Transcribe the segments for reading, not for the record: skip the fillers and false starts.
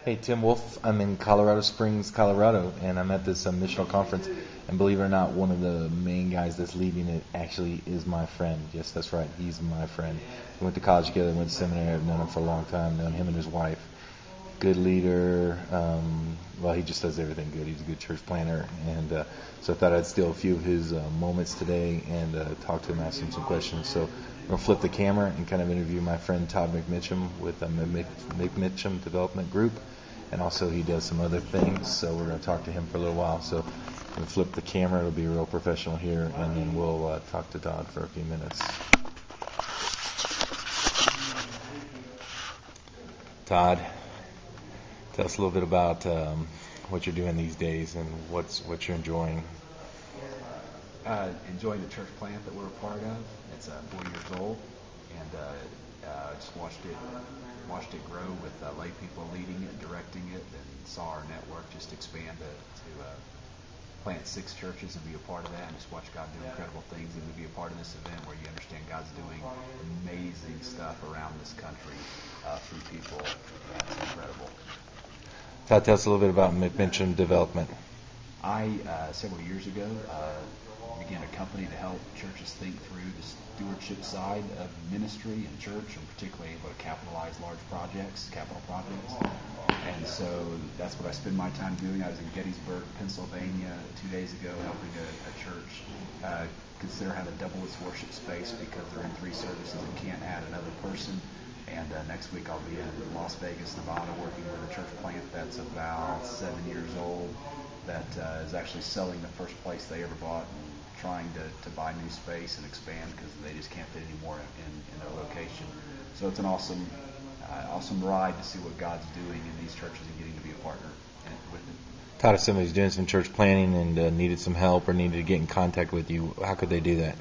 Hey, Tim Wolf. I'm in Colorado Springs, Colorado, and I'm at this missional conference. And believe it or not, one of the main guys that's leading it actually is my friend. Yes, that's right. He's my friend. We went to college together, went to seminary. I've known him for a long time, known him and his wife. Good leader. Well, he just does everything good. He's a good church planner. And so I thought I'd steal a few of his moments today and talk to him, ask him some questions. So I'm going to flip the camera and kind of interview my friend Todd mcmichen with the mcmichen Development Group. And also he does some other things, so we're going to talk to him for a little while. So I'm going to flip the camera. It'll be real professional here, and then we'll talk to Todd for a few minutes. Todd, tell us a little bit about what you're doing these days and what you're enjoying. Enjoying the church plant that we're a part of. It's 4 years old, and just watched it grow with lay people leading it, directing it, and saw our network just expand to plant 6 churches and be a part of that, and just watch God do incredible things, and to be a part of this event where you understand God's doing amazing stuff around this country through people. That's incredible. Todd, tell us a little bit about mcmichen Development. I, several years ago, began a company to help churches think through the stewardship side of ministry and church, and particularly able to capitalize large projects, capital projects. And so that's what I spend my time doing. I was in Gettysburg, Pennsylvania 2 days ago, helping a church consider how to double its worship space because they're in 3 services and can't add another person. And next week I'll be in Las Vegas, Nevada, working with a church plant that's about 7 years old that is actually selling the first place they ever bought and trying to buy new space and expand because they just can't fit anymore in their location. So it's an awesome ride to see what God's doing in these churches and getting to be a partner with them. Todd, if somebody's doing some church planning and needed some help or needed to get in contact with you, how could they do that?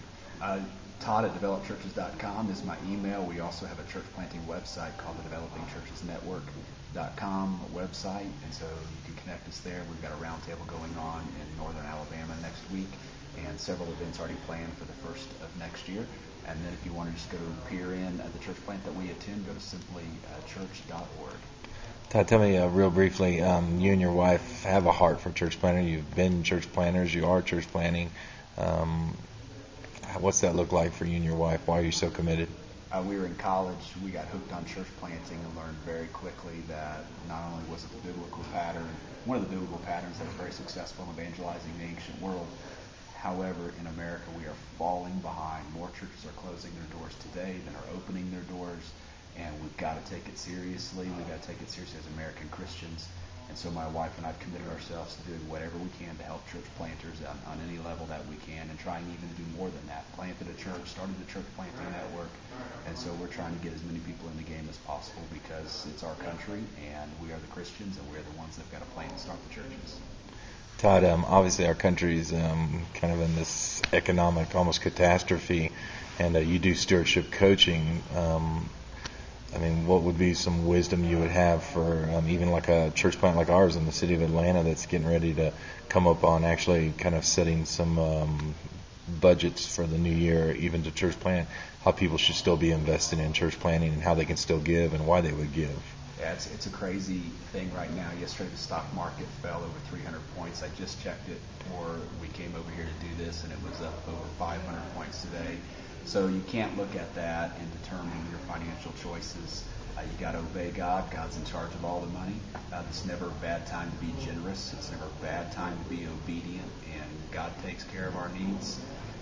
Todd at developchurches.com is my email. We also have a church planting website called the developingchurchesnetwork.com website, and so you can connect us there. We've got a roundtable going on in northern Alabama next week, and several events already planned for the first of next year. And then if you want to just go peer in at the church plant that we attend, go to simplychurch.org. Todd, tell me real briefly, you and your wife have a heart for church planting. You've been church planners. You are church planning. What's that look like for you and your wife? Why are you so committed? We were in college. We got hooked on church planting and learned very quickly that not only was it the biblical pattern, one of the biblical patterns that was very successful in evangelizing the ancient world. However, in America, we are falling behind. More churches are closing their doors today than are opening their doors, and we've got to take it seriously. We've got to take it seriously as American Christians. And so my wife and I have committed ourselves to doing whatever we can to help church planters on any level that we can, and trying even to do more than that. Planted a church, started the church planting network, and so we're trying to get as many people in the game as possible because it's our country, and we are the Christians, and we're the ones that have got to plant and start the churches. Todd, obviously our country's kind of in this economic almost catastrophe, and you do stewardship coaching. What would be some wisdom you would have for even like a church plant like ours in the city of Atlanta that's getting ready to come up on actually kind of setting some budgets for the new year, even to church plant, how people should still be investing in church planting and how they can still give and why they would give? Yeah, it's a crazy thing right now. Yesterday the stock market fell over 300 points. I just checked it before we came over here to do this, and it was up over 500 points today. So you can't look at that and determine your financial choices. You got to obey God. God's in charge of all the money. It's never a bad time to be generous. It's never a bad time to be obedient, and God takes care of our needs.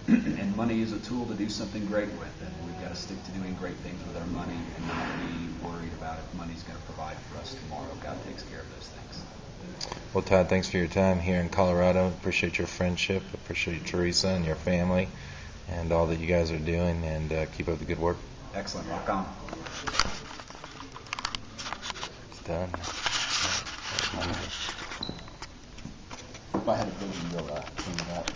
And money is a tool to do something great with, and we've got to stick to doing great things with our money and not be worried about if money's going to provide for us tomorrow. God takes care of those things. Well, Todd, thanks for your time here in Colorado. Appreciate your friendship. Appreciate Teresa and your family and all that you guys are doing, and keep up the good work. Excellent. Rock on. It's done. If I had a vision, you'll clean it up.